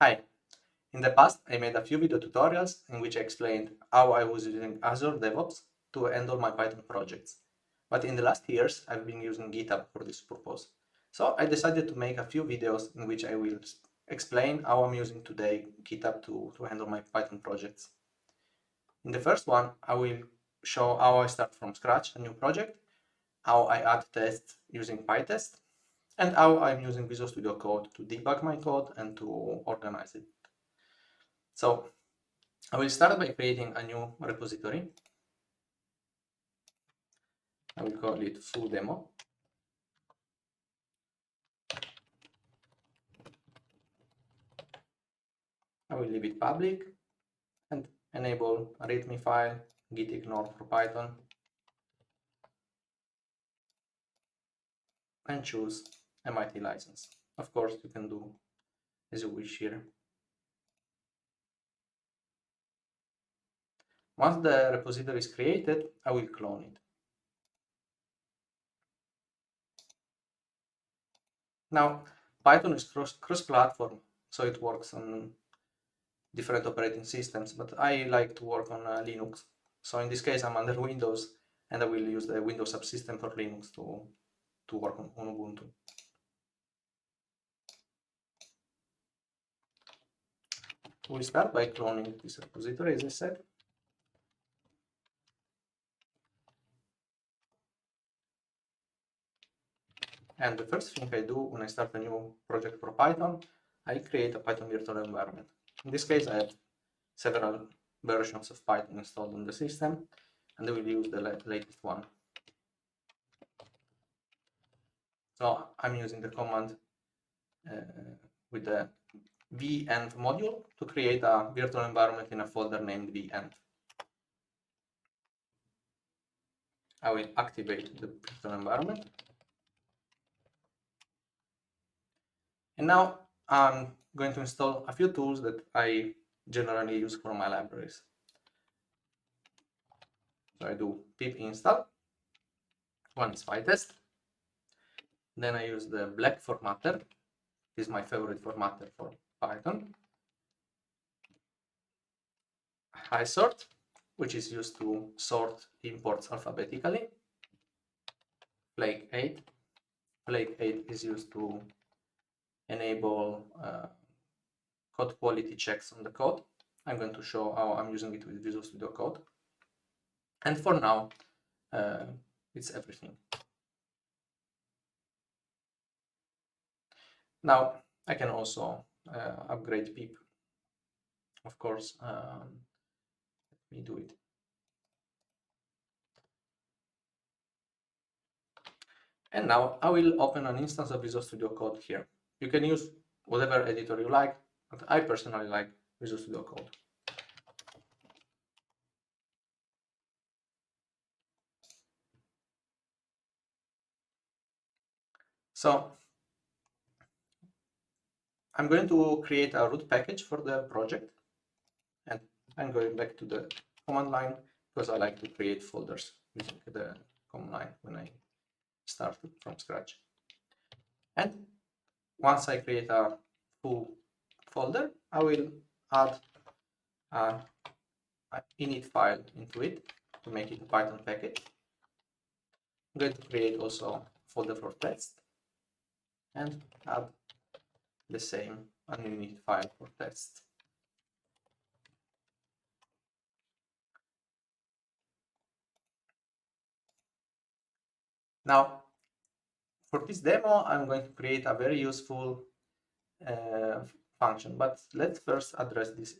Hi! In the past, I made a few video tutorials in which I explained how I was using Azure DevOps to handle my Python projects. But in the last years, I've been using GitHub for this purpose. So I decided to make a few videos in which I will explain how I'm using today GitHub to handle my Python projects. In the first one, I will show how I start from scratch a new project, how I add tests using pytest, and how I'm using Visual Studio Code to debug my code and to organize it. So I will start by creating a new repository. I will call it full demo. I will leave it public and enable a README file, git ignore for Python, and choose MIT license. Of course, you can do as you wish here. Once the repository is created, I will clone it. Now, Python is cross-platform, so it works on different operating systems, but I like to work on Linux. So in this case, I'm under Windows, and I will use the Windows subsystem for Linux to work on Ubuntu. We'll start by cloning this repository, as I said. And the first thing I do when I start a new project for Python, I create a Python virtual environment. In this case, I have several versions of Python installed on the system, and I will use the latest one. So I'm using the command with the venv module to create a virtual environment in a folder named venv. I will activate the virtual environment. And now I'm going to install a few tools that I generally use for my libraries. So I do pip install. One is pytest. Then I use the black formatter. This is my favorite formatter for Python. HiSort, which is used to sort imports alphabetically. Flake 8. Flake 8 is used to enable code quality checks on the code. I'm going to show how I'm using it with Visual Studio Code. And for now, it's everything. Now I can also upgrade pip. Of course, let me do it. And now I will open an instance of Visual Studio Code here. You can use whatever editor you like, but I personally like Visual Studio Code. So I'm going to create a root package for the project, and I'm going back to the command line because I like to create folders using the command line when I start from scratch. And once I create a full folder, I will add an init file into it to make it a Python package. I'm going to create also a folder for tests and add the same an init file for tests. Now, for this demo, I'm going to create a very useful function, but let's first address this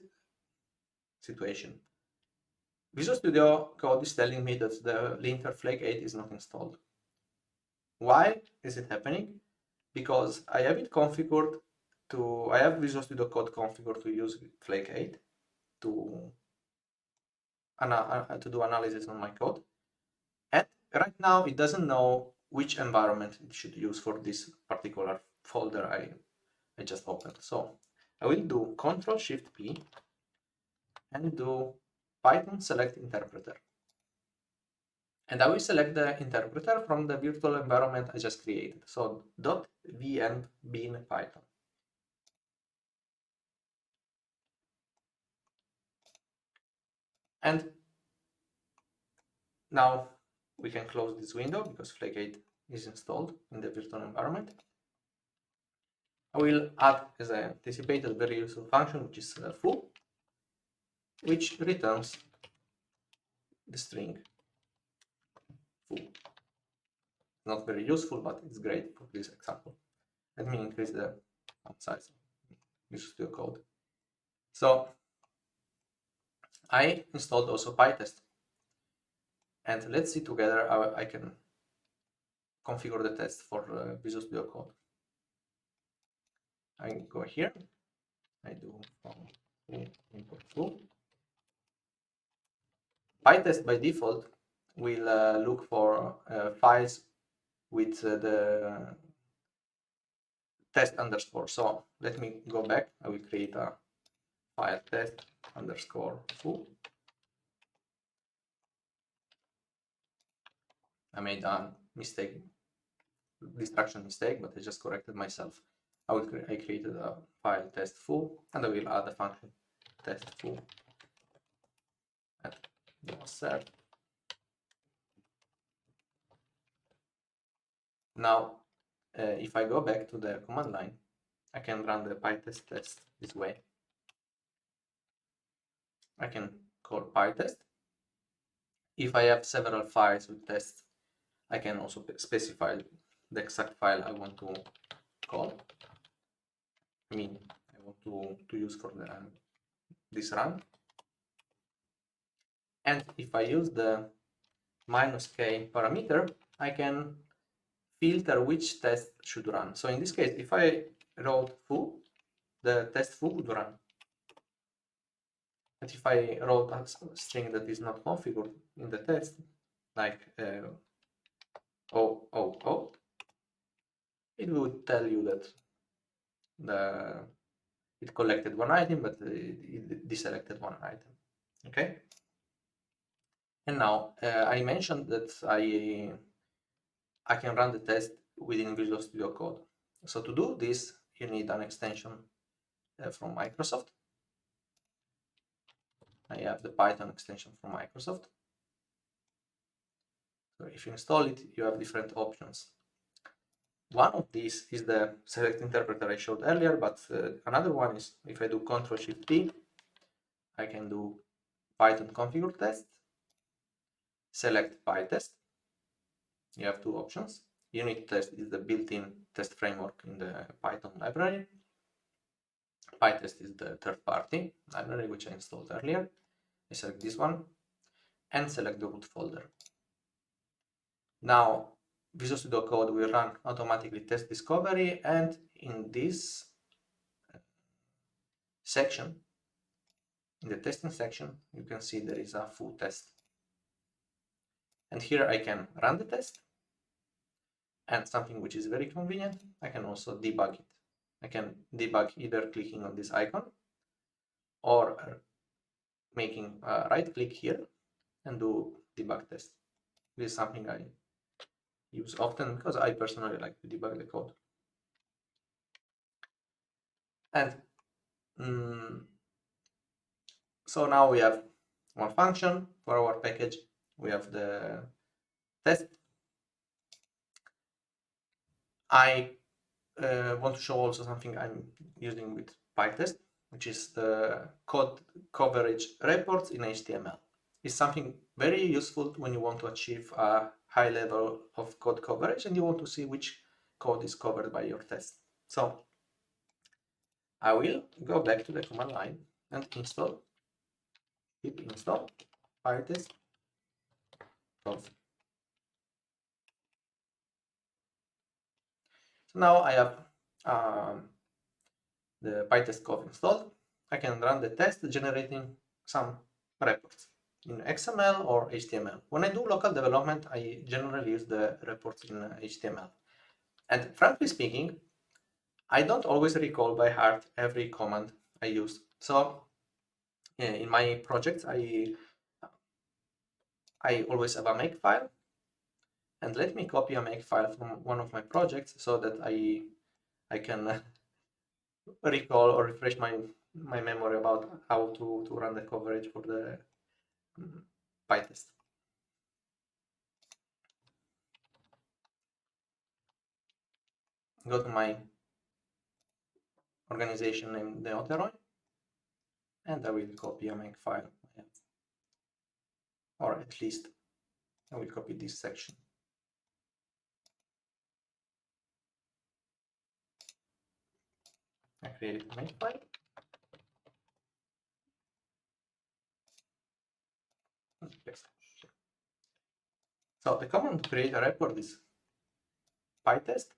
situation. Visual Studio Code is telling me that the linter flake 8 is not installed. Why is it happening? Because I have it configured to, I have Visual Studio Code configured to use flake 8 to do analysis on my code. And right now it doesn't know which environment it should use for this particular folder I just opened. So I will do Ctrl-Shift-P and do Python select interpreter. And I will select the interpreter from the virtual environment I just created. So .venv bin Python. And now we can close this window because Flake8 is installed in the virtual environment. I will add, as I anticipated, a very useful function, which is foo, which returns the string foo. Not very useful, but it's great for this example. Let me increase the font size of Visual Studio Code. So I installed also PyTest, and let's see together how I can configure the test for Visual Studio Code. I go here, I do import foo. PyTest by default will look for files with the test underscore. So let me go back. I will create a file test underscore foo. I made a mistake, destruction mistake, but I just corrected myself. I created a file test foo, and I will add a function test foo at serve. Now, if I go back to the command line, I can run the pytest test this way. I can call pytest. If I have several files with tests, I can also specify the exact file I want to call. I mean, I want to use for this run. And if I use the -k parameter, I can filter which test should run. So in this case, if I wrote foo, the test foo would run. But if I wrote a string that is not configured in the test, like oh, it would tell you that it collected one item, but it deselected one item. Okay. And now I mentioned that I can run the test within Visual Studio Code. So to do this, you need an extension from Microsoft. I have the Python extension from Microsoft. So if you install it, you have different options. One of these is the select interpreter I showed earlier, but another one is if I do Ctrl-Shift-T, I can do Python configure test, select PyTest. You have two options. Unit test is the built-in test framework in the Python library. PyTest is the third-party library which I installed earlier. I select this one and select the root folder. Now Visual Studio Code will run automatically test discovery, and in this section, in the testing section, you can see there is a foo test. And here I can run the test, and something which is very convenient, I can also debug it. I can debug either clicking on this icon or making a right click here and do debug test. This is something I use often because I personally like to debug the code. And so now we have one function for our package. We have the test. I want to show also something I'm using with PyTest, which is the code coverage reports in HTML. It's something very useful when you want to achieve a high level of code coverage and you want to see which code is covered by your test. So I will go back to the command line and install pip install pytest conf. So now I have the pytest conf installed. I can run the test generating some reports in XML or HTML. When I do local development, I generally use the reports in HTML. And frankly speaking, I don't always recall by heart every command I use. So in my projects, I always have a makefile. And let me copy a makefile from one of my projects so that I can recall or refresh my memory about how to run the coverage for the pytest. Go to my organization named Neoteroi, and I will copy a make file, or at least I will copy this section. I created a make file. So the command to create a report is pytest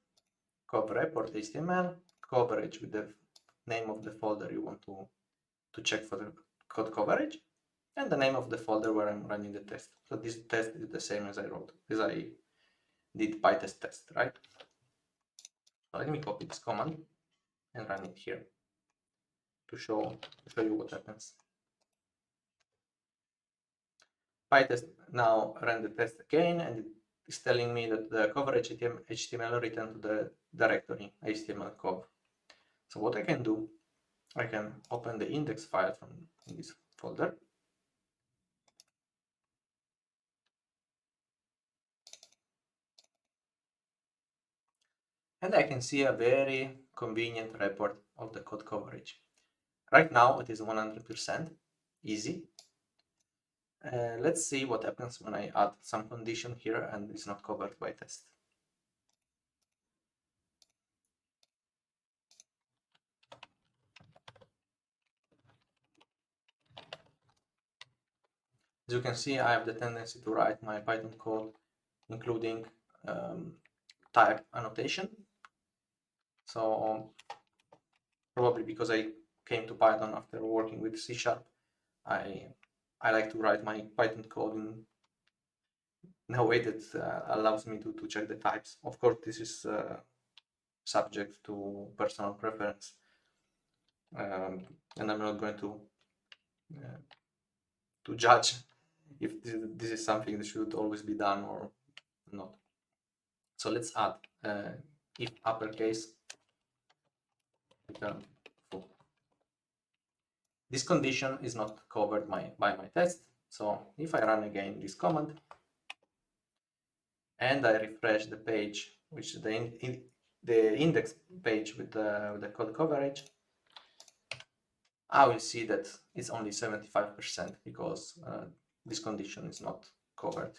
cover report HTML coverage with the name of the folder you want to check for the code coverage, and the name of the folder where I'm running the test. So this test is the same as I did pytest test, right? So let me copy this command and run it here to show you what happens. pytest now ran the test again, and it's telling me that the coverage HTML returned to the directory HTML_cov. So what I can do, I can open the index file from this folder. And I can see a very convenient report of the code coverage. Right now it is 100% easy. Let's see what happens when I add some condition here and it's not covered by test. As you can see, I have the tendency to write my Python code including type annotation. So probably because I came to Python after working with C#, I like to write my Python code in a way that allows me to check the types. Of course, this is subject to personal preference, and I'm not going to judge if this is something that should always be done or not. So let's add if uppercase return full. This condition is not covered by my test. So if I run again this command and I refresh the page, which is the index page with the code coverage, I will see that it's only 75% because this condition is not covered.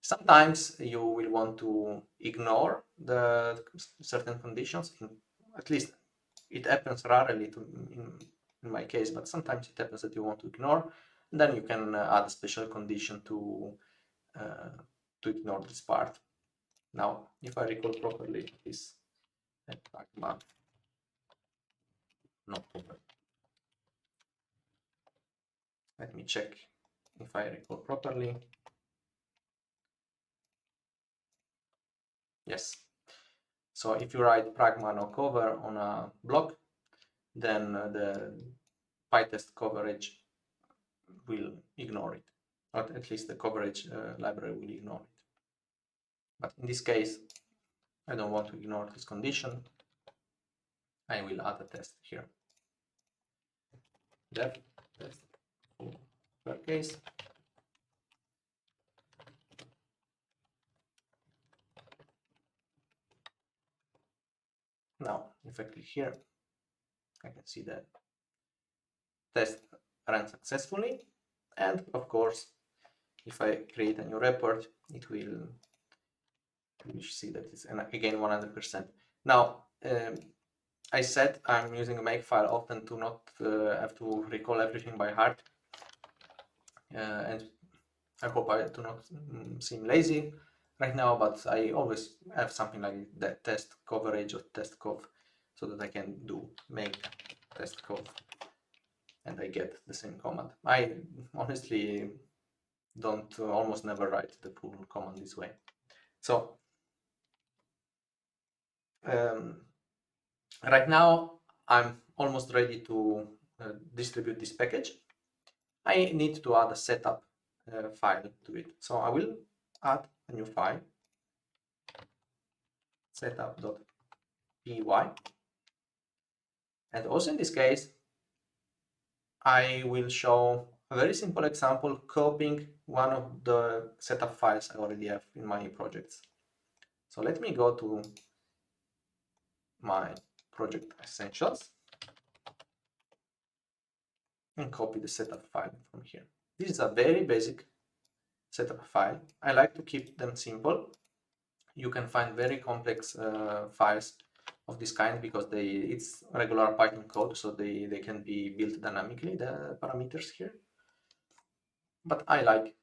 Sometimes you will want to ignore the certain conditions. At least it happens rarely in my case, but sometimes it happens that you want to ignore. And then you can add a special condition to ignore this part. Now, if I recall properly, this pragma not covered. Let me check if I recall properly. Yes. So if you write pragma no cover on a block, then the pytest coverage will ignore it, or at least the coverage library will ignore it. But in this case, I don't want to ignore this condition. I will add a test here. Def test per case. Now, if I click here, I can see that test ran successfully. And of course, if I create a new report, it will see that it's again 100%. Now, I said I'm using a makefile often to not have to recall everything by heart. And I hope I do not seem lazy right now, but I always have something like that test coverage or test cov, so that I can do make test cov and I get the same command. I honestly don't almost never write the full command this way. So right now I'm almost ready to distribute this package. I need to add a setup file to it. So I will add a new file, setup.py. And also in this case, I will show a very simple example copying one of the setup files I already have in my projects. So let me go to my project essentials and copy the setup file from here. This is a very basic setup file. I like to keep them simple. You can find very complex files of this kind because it's regular Python code, so they can be built dynamically, the parameters here. But I like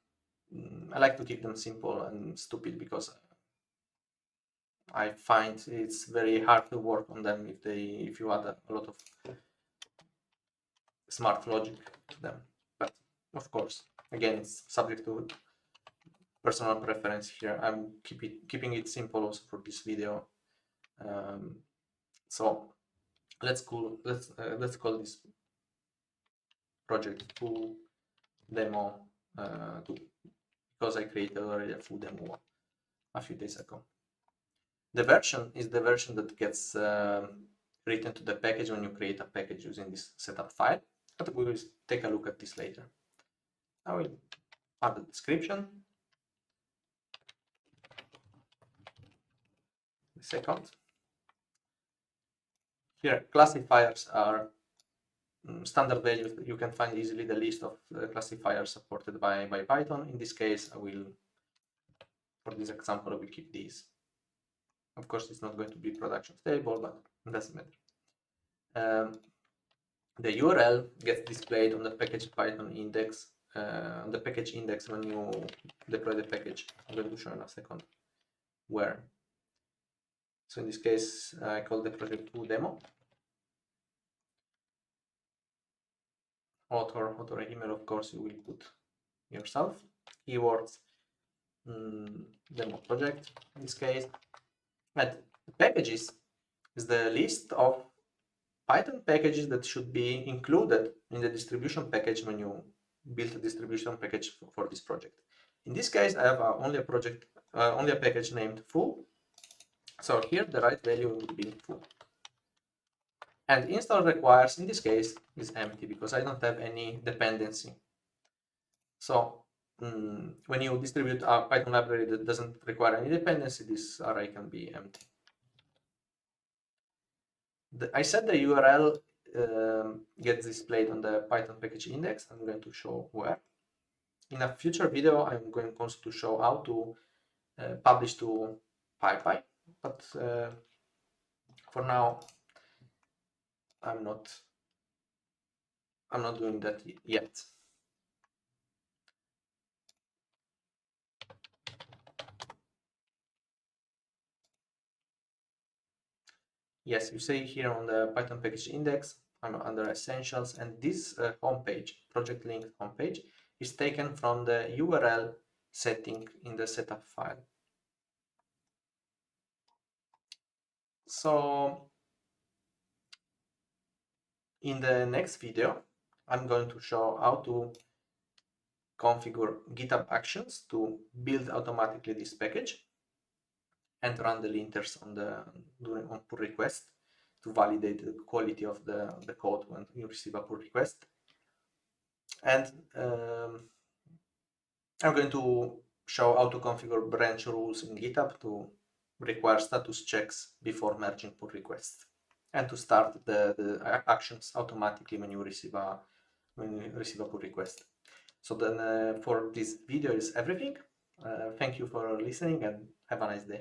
to keep them simple and stupid because I find it's very hard to work on them if you add a lot of smart logic to them. But of course, again, it's subject to personal preference here. I'm keeping it simple also for this video. So let's call this project full demo 2 because I created already a full demo a few days ago. The version is the version that gets written to the package when you create a package using this setup file, but we will take a look at this later. I will add the description. The second. Here, classifiers are standard values. You can find easily the list of classifiers supported by Python. In this case, for this example, I will keep these. Of course, it's not going to be production stable, but it doesn't matter. The URL gets displayed on the package Python index, on the package index when you deploy the package. I'm going to show in a second where. So in this case, I call the project demo. Author email, of course, you will put yourself. Keywords, demo project in this case. And packages is the list of Python packages that should be included in the distribution package when you build a distribution package for this project. In this case, I have only a package named full. So here the right value would be full. And install requires, in this case, is empty because I don't have any dependency. So when you distribute a Python library that doesn't require any dependency, this array can be empty. I said the URL gets displayed on the Python package index. I'm going to show where. In a future video, I'm going also to show how to publish to PyPi, but for now, I'm not doing that yet. Yes, you see here on the Python package index, I'm under essentials, and this homepage, project link homepage, is taken from the URL setting in the setup file. So in the next video, I'm going to show how to configure GitHub Actions to build automatically this package and run the linters on pull request to validate the quality of the code when you receive a pull request. And I'm going to show how to configure branch rules in GitHub to require status checks before merging pull requests and to start the actions automatically when you receive a pull request. So then for this video is everything. Thank you for listening and have a nice day.